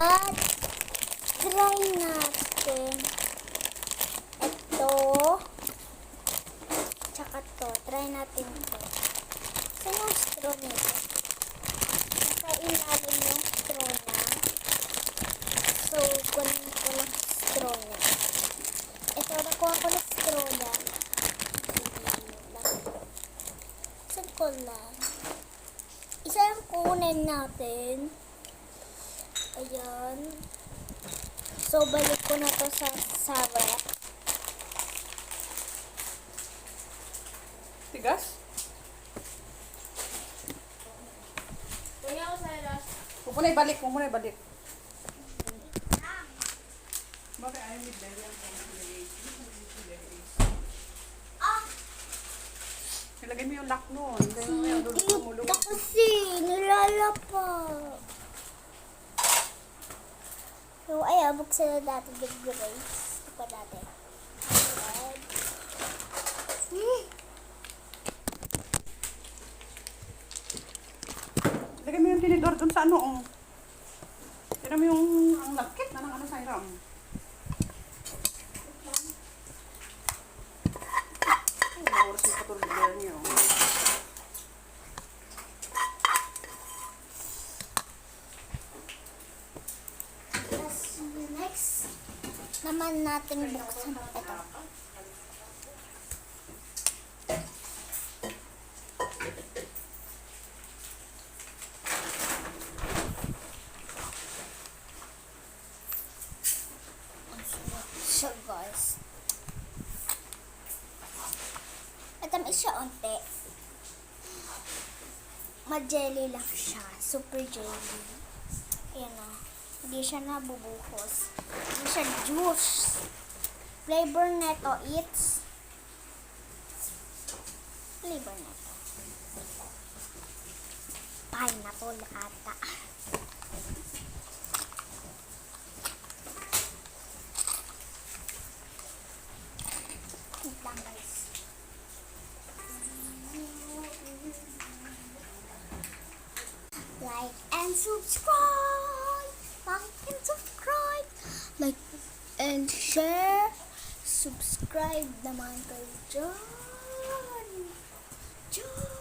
At try natin ito. Tsaka to. Try natin ito. Saan yung straw nito? Nasa ilalim yung straw niya. So, kunin ko lang straw niya. Ito, nakuha ko na straw niya. Saan ko lang? Isa yung kunin natin. Ayan. So, balik ko na to sa rep. Tigas? Kuya ko sa last. Huwag mo na ibalik, huwag mo na ibalik. Bakit ayaw ni Bella ang nilagay mo yung lock nun. Nilagay mo yung dulog Ito kasi, nilalapa. So, ayan, buksan na dati yung grapes. Ito pa dati. Ayan. Lagay mo yung tinidor dun sa ano, oh. Tira mo yung ang lagkit na ng ano sa hiram. Ay, oras yung patulog niyo. Tapos, next naman natin buksan ito. So guys, matamis siya onte. Ma-jelly lang siya. Super jelly. Ayan o. Hindi siya nabubuhos. Hindi siya juice. Flavor neto, it's flavor neto. Pineapple ata. Wait lang guys. Like and subscribe. Like and subscribe. Like and share. Subscribe naman kayo dyan. Dyan.